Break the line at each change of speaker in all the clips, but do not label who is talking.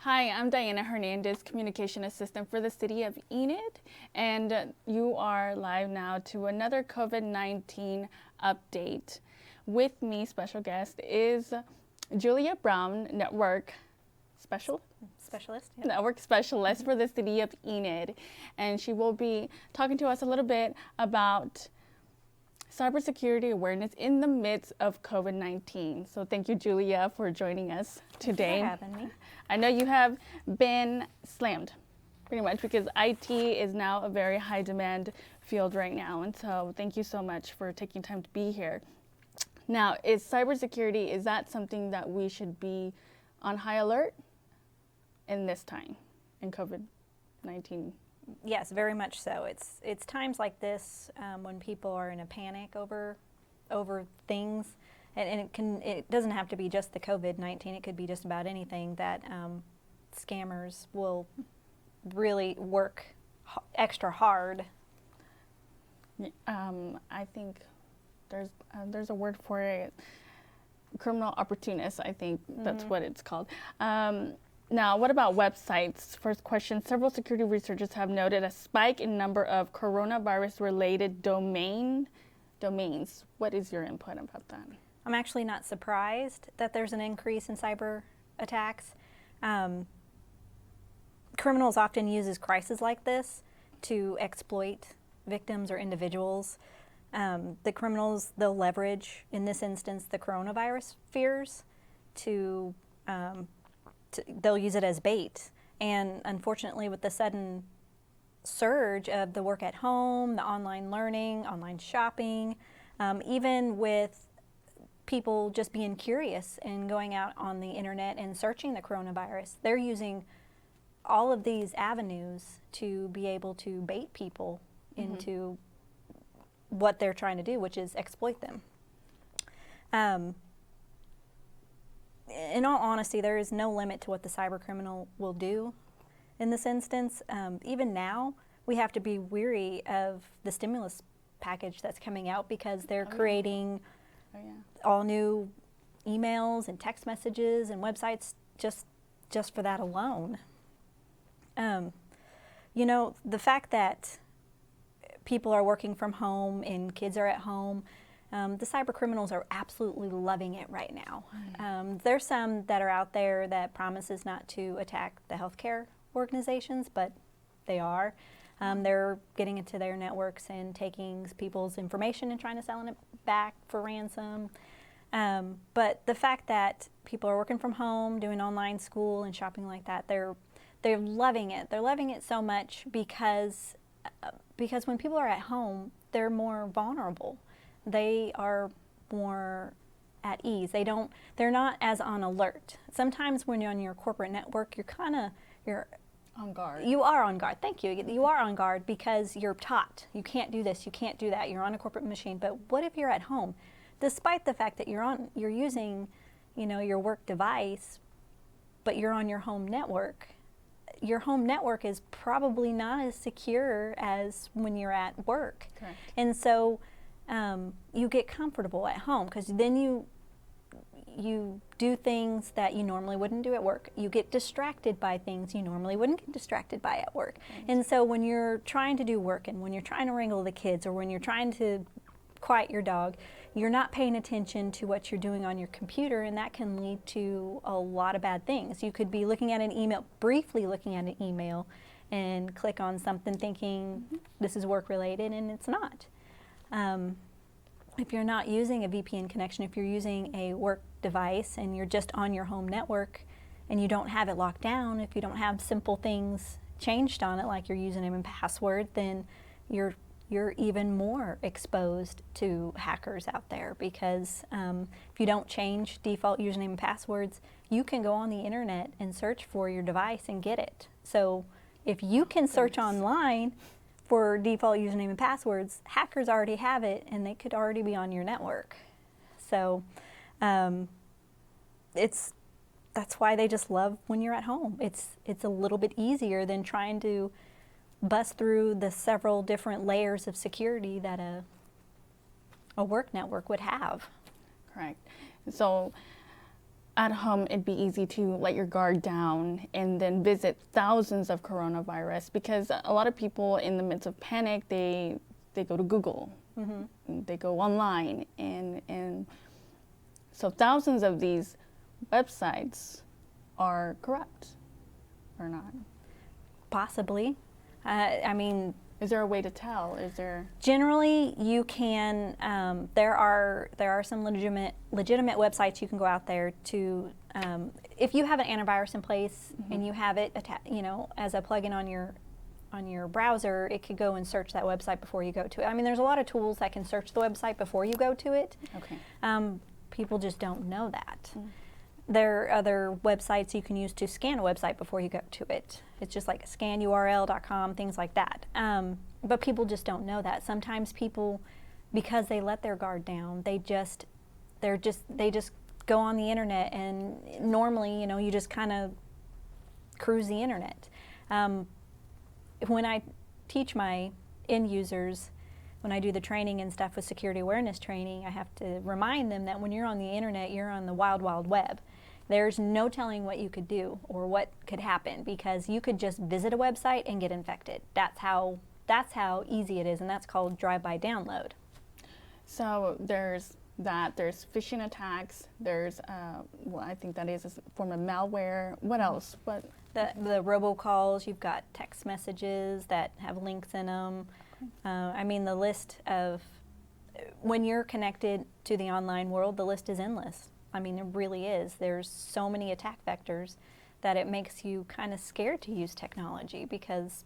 Hi, I'm Diana Hernandez, Communication Assistant for the City of Enid, and you are live now to another COVID-19 update. With me, special guest, is Julia Brown, Network Specialist.
Yep.
Network Specialist for the City of Enid, and she will be talking to us a little bit about cybersecurity awareness in the midst of COVID-19. So thank you, Julia, for joining us today.
Thank you for having me.
I know you have been slammed pretty much because IT is now a very high demand field right now. And so thank you so much for taking time to be here. Now, is cybersecurity, is that something that we should be on high alert in this time in COVID-19?
Yes, very much so. It's times like this when people are in a panic over things, and it doesn't have to be just the COVID-19. It could be just about anything that scammers will really work extra hard.
I think there's a word for it. Criminal opportunists, I think that's what it's called. Now, what about websites? First question, several security researchers have noted a spike in number of coronavirus-related domains. What is your input about that?
I'm actually not surprised that there's an increase in cyber attacks. Criminals often use crises like this to exploit victims or individuals. The criminals, they'll leverage, in this instance, the coronavirus fears they'll use it as bait. And unfortunately, with the sudden surge of the work at home, the online learning, online shopping, even with people just being curious and going out on the internet and searching the coronavirus, they're using all of these avenues to be able to bait people into what they're trying to do, which is exploit them. In all honesty, there is no limit to what the cyber criminal will do in this instance. Even now, we have to be wary of the stimulus package that's coming out because they're creating all new emails and text messages and websites just for that alone. You know, the fact that people are working from home and kids are at home, the cyber criminals are absolutely loving it right now. There's some that are out there that promises not to attack the healthcare organizations, but they are. They're getting into their networks and taking people's information and trying to sell it back for ransom. But the fact that people are working from home, doing online school and shopping like that, they're loving it. They're loving it so much because when people are at home, they're more vulnerable. They are more at ease. They're not as on alert. Sometimes when you're on your corporate network, you're
On guard.
You are on guard. Thank you. You are on guard because you're taught. You can't do this. You can't do that. You're on a corporate machine. But what if you're at home? Despite the fact that you're using, your work device, but you're on your home network. Your home network is probably not as secure as when you're at work.
Correct.
And so you get comfortable at home because then you do things that you normally wouldn't do at work. You get distracted by things you normally wouldn't get distracted by at work. Right. And so when you're trying to do work and when you're trying to wrangle the kids or when you're trying to quiet your dog, you're not paying attention to what you're doing on your computer, and that can lead to a lot of bad things. You could be looking at an email, briefly looking at an email, and click on something thinking this is work related, and it's not. If you're not using a VPN connection, if you're using a work device and you're just on your home network and you don't have it locked down, if you don't have simple things changed on it like your username and password, then you're even more exposed to hackers out there because if you don't change default username and passwords, you can go on the internet and search for your device and get it. So if you can search online for default username and passwords, hackers already have it and they could already be on your network. So that's why they just love when you're at home. It's a little bit easier than trying to bust through the several different layers of security that a work network would have.
Correct. So at home, it'd be easy to let your guard down and then visit thousands of coronavirus, because a lot of people in the midst of panic, they go to Google, they go online, and so thousands of these websites are corrupt or not.
Possibly. I mean,
is there a way to tell? Is there?
Generally, you can. There are some legitimate websites you can go out there to. If you have an antivirus in place and you have it, as a plugin on your browser, it could go and search that website before you go to it. I mean, there's a lot of tools that can search the website before you go to it.
Okay.
People just don't know that. There are other websites you can use to scan a website before you go to it. It's just like scanurl.com, things like that. But people just don't know that. Sometimes people, because they let their guard down, they just go on the internet, and normally, you just kind of cruise the internet. When I teach my end users, when I do the training and stuff with security awareness training, I have to remind them that when you're on the internet, you're on the wild, wild web. There's no telling what you could do or what could happen, because you could just visit a website and get infected. That's how easy it is, and that's called drive-by download. So
there's phishing attacks, there's, I think that is a form of malware. What else? What?
The robocalls, you've got text messages that have links in them. I mean, the list of, when you're connected to the online world, the list is endless. I mean, it really is. There's so many attack vectors that it makes you kind of scared to use technology, because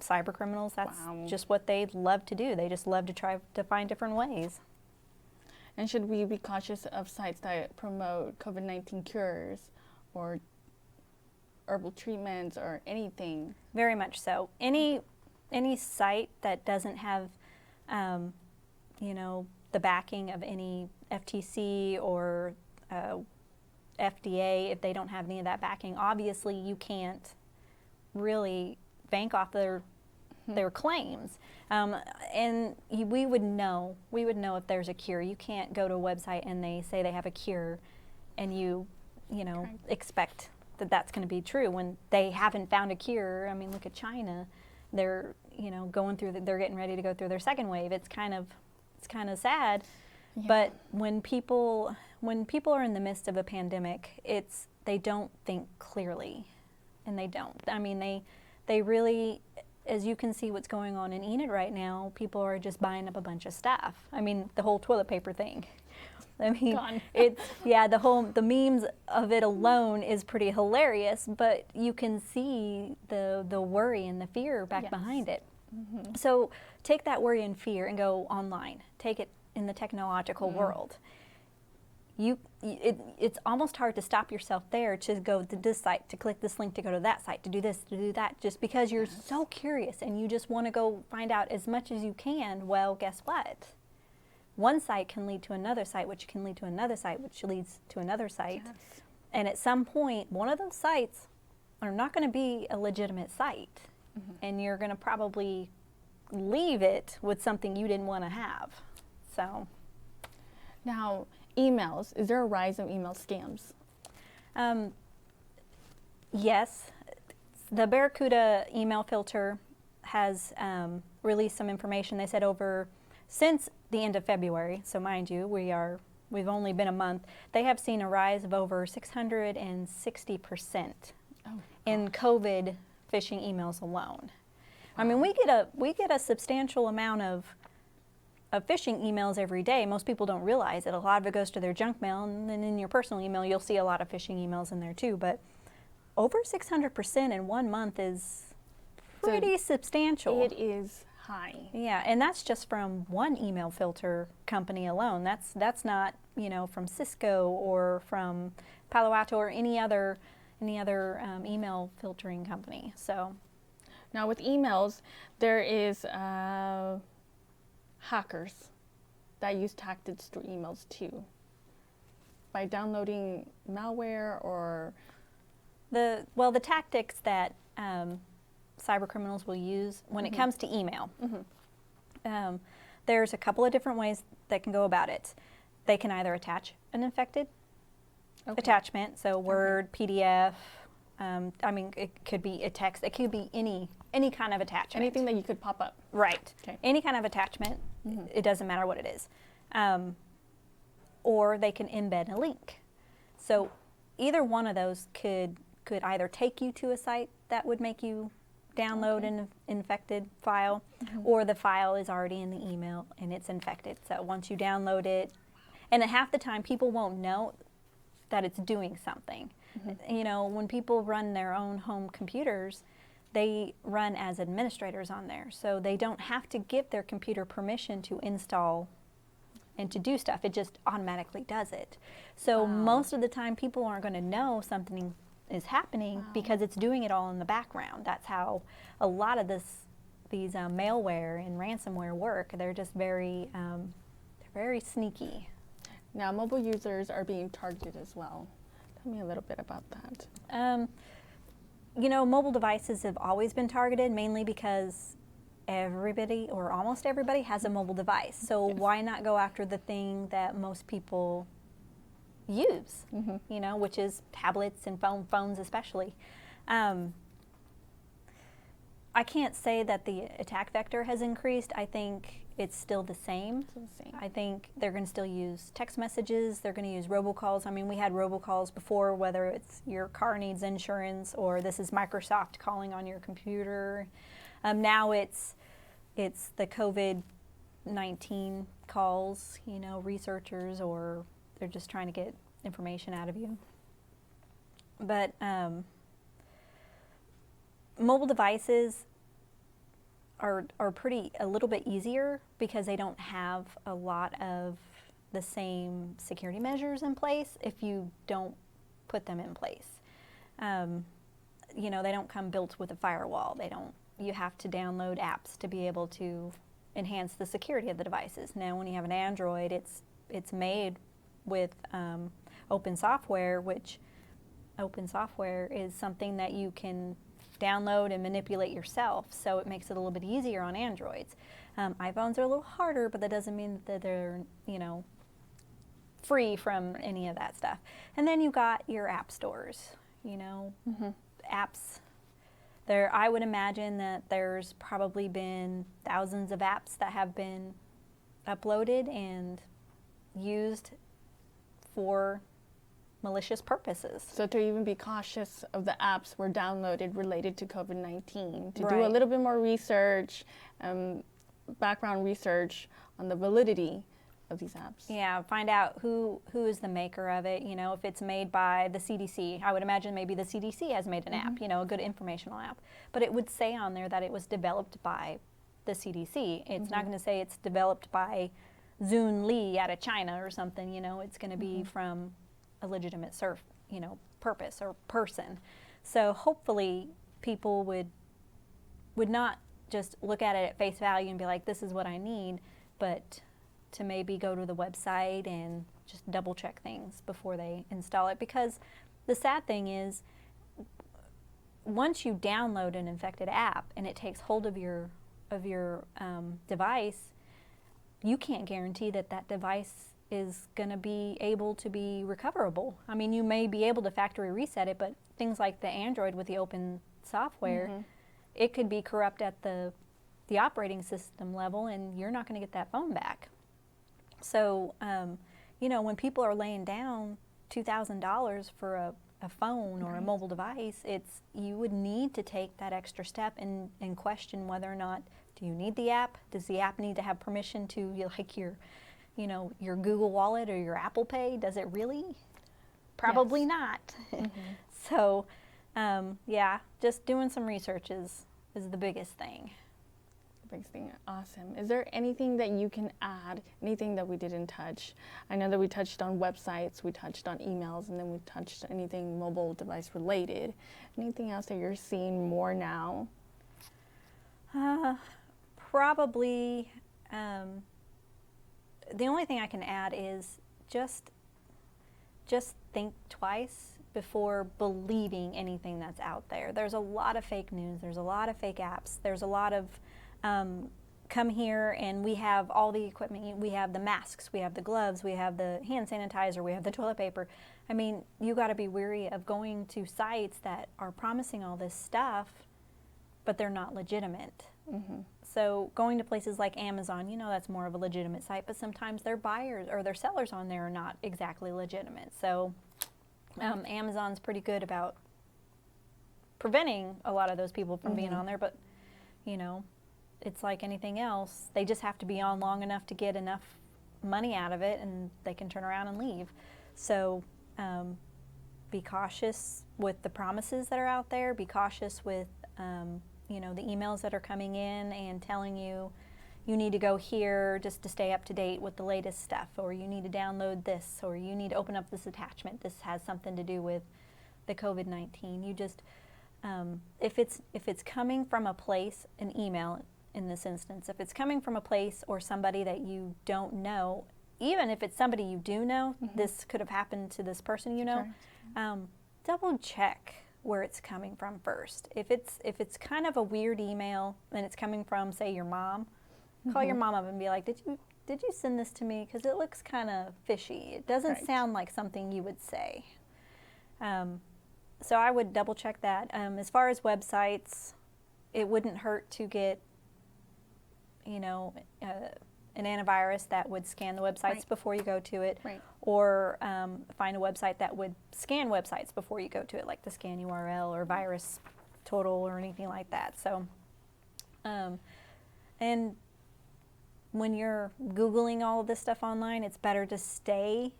cyber criminals, that's just what they love to do. They just love to try to find different ways.
And should we be cautious of sites that promote COVID-19 cures or herbal treatments or anything?
Very much so. Any site that doesn't have, the backing of any FTC or FDA, if they don't have any of that backing, obviously you can't really bank off their claims. And we would know if there's a cure. You can't go to a website and they say they have a cure, and you expect that that's going to be true when they haven't found a cure. I mean, look at China. They're they're getting ready to go through their second wave. It's kind of sad. Yeah. But when people are in the midst of a pandemic, they don't think clearly, and they don't. I mean, they really, as you can see what's going on in Enid right now, people are just buying up a bunch of stuff. I mean, the whole toilet paper thing. I mean, the memes of it alone is pretty hilarious, but you can see the worry and the fear back behind it. Mm-hmm. So take that worry and fear and go online. Take it in the technological world. It's almost hard to stop yourself there, to go to this site, to click this link, to go to that site, to do this, to do that, just because you're so curious and you just want to go find out as much as you can. Well, guess what? One site can lead to another site, which can lead to another site, which leads to another site. Yes. And at some point, one of those sites are not going to be a legitimate site. Mm-hmm. And you're going to probably leave it with something you didn't want to have. So,
now, emails. Is there a rise of email scams?
Yes. The Barracuda email filter has released some information. They said since the end of February, so mind you, we've only been a month, they have seen a rise of over 660% in COVID phishing emails alone. Wow. I mean, we get a substantial amount of phishing emails every day. Most people don't realize it. A lot of it goes to their junk mail, and then in your personal email, you'll see a lot of phishing emails in there too. But over 600% in 1 month is pretty substantial.
It is high.
Yeah, and that's just from one email filter company alone. That's not from Cisco or from Palo Alto or any other email filtering company. So
now with emails, there is hackers that use tactics through emails too, by downloading malware or
the tactics that cyber criminals will use when it comes to email. Mm-hmm. There's a couple of different ways they can go about it. They can either attach an infected
Okay.
attachment, so Word, PDF. I mean, it could be a text. It could be any kind of attachment.
Anything that you could pop up.
Right.
Okay.
Any kind of attachment. It doesn't matter what it is. Or they can embed a link. So either one of those could either take you to a site that would make you download an infected file, or the file is already in the email and it's infected. So once you download it, and half the time people won't know that it's doing something. You know, when people run their own home computers, they run as administrators on there. So they don't have to give their computer permission to install and to do stuff. It just automatically does it. So most of the time people aren't going to know something is happening because it's doing it all in the background. That's how a lot of these malware and ransomware work. They're just very sneaky.
Now, mobile users are being targeted as well. Tell me a little bit about that.
You know, mobile devices have always been targeted, mainly because everybody or almost everybody has a mobile device. So why not go after the thing that most people use, you know, which is tablets and phones especially. I can't say that the attack vector has increased. I think it's still the same. I think they're going to still use text messages. They're going to use robocalls. I mean, we had robocalls before, whether it's your car needs insurance or this is Microsoft calling on your computer. Now it's the COVID-19 calls, you know, researchers, or they're just trying to get information out of you. But mobile devices are a little bit easier because they don't have a lot of the same security measures in place if you don't put them in place. You know, they don't come built with a firewall. You have to download apps to be able to enhance the security of the devices. Now, when you have an Android, it's made with open software, which open software is something that you can download and manipulate yourself, so it makes it a little bit easier on Androids. iPhones are a little harder, but that doesn't mean that they're, you know, free from any of that stuff. And then you got your app stores, you know, apps. I would imagine that there's probably been thousands of apps that have been uploaded and used for malicious purposes.
So to even be cautious of the apps were downloaded related to COVID-19, to do a
Right.
little bit more research, background research on the validity of these apps.
Yeah, find out who is the maker of it. You know, if it's made by the CDC, I would imagine maybe the CDC has made an app, you know, a good informational app. But it would say on there that it was developed by the CDC. It's not going to say it's developed by Zun Li out of China or something. You know, it's going to be from a legitimate purpose or person. So hopefully people would not just look at it at face value and be like, this is what I need, but to maybe go to the website and just double check things before they install it. Because the sad thing is, once you download an infected app and it takes hold of your device, you can't guarantee that that device is going to be able to be recoverable. I mean, you may be able to factory reset it, but things like the Android with the open software, it could be corrupt at the operating system level, and you're not going to get that phone back. So, you know, when people are laying down $2,000 for a phone or a mobile device, you would need to take that extra step and question whether or not, do you need the app? Does the app need to have permission to, like, your Google Wallet or your Apple Pay? Does it really? Probably not. So, yeah, just doing some research is the biggest thing.
Biggest thing. Awesome. Is there anything that you can add, anything that we didn't touch? I know that we touched on websites, we touched on emails, and then we touched anything mobile device related. Anything else that you're seeing more now?
Probably, the only thing I can add is just think twice before believing anything that's out there. There's a lot of fake news. There's a lot of fake apps. There's a lot of come here and we have all the equipment. We have the masks, we have the gloves, we have the hand sanitizer, we have the toilet paper. I mean, you got to be wary of going to sites that are promising all this stuff, but they're not legitimate. So going to places like Amazon, you know, that's more of a legitimate site, but sometimes their buyers or their sellers on there are not exactly legitimate. So Amazon's pretty good about preventing a lot of those people from being on there, but you know, it's like anything else. They just have to be on long enough to get enough money out of it and they can turn around and leave. So be cautious with the promises that are out there. Be cautious with, you know, the emails that are coming in and telling you you need to go here just to stay up to date with the latest stuff, or you need to download this, or you need to open up this attachment. This has something to do with the COVID-19. You just, if it's coming from a place, an email in this instance, if it's coming from a place or somebody that you don't know, even if it's somebody you do know, this could have happened to this person you know, double check where it's coming from first. If it's kind of a weird email and it's coming from, say, your mom, call your mom up and be like, did you send this to me? Because it looks kind of fishy. It doesn't sound like something you would say. So I would double check that. As far as websites, it wouldn't hurt to get, you know, an antivirus that would scan the websites before you go to it, or find a website that would scan websites before you go to it, like the Scan URL or Virus Total or anything like that. So, and when you're Googling all of this stuff online, it's better to stay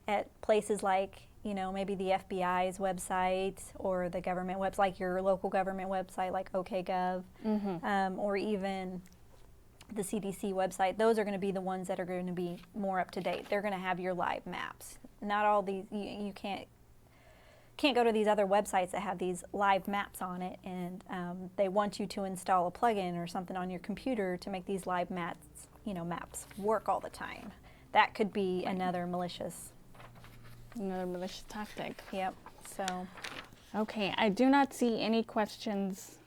at places like, you know, maybe the FBI's website or the government website, like your local government website, like OKGov, or even the CDC website. Those are going to be the ones that are going to be more up to date. They're going to have your live maps. Not all these, you can't go to these other websites that have these live maps on it, and they want you to install a plugin or something on your computer to make these live maps, you know, maps work all the time. That could be another malicious
tactic.
Yep. So.
Okay, I do not see any questions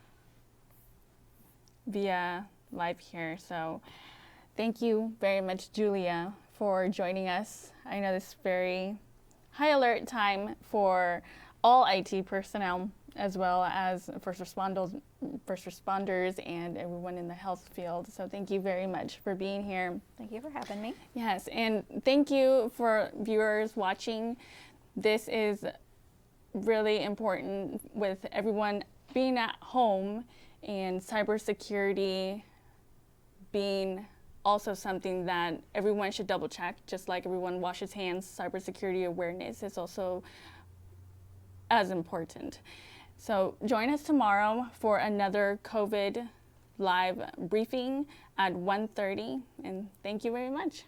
via live here, so thank you very much, Julia, for joining us. I know this is very high alert time for all IT personnel, as well as first responders and everyone in the health field. So thank you very much for being here.
Thank you for having me.
Yes, and thank you for viewers watching. This is really important with everyone being at home and cybersecurity being also something that everyone should double check. Just like everyone washes hands, cybersecurity awareness is also as important. So join us tomorrow for another COVID live briefing at 1:30, and thank you very much.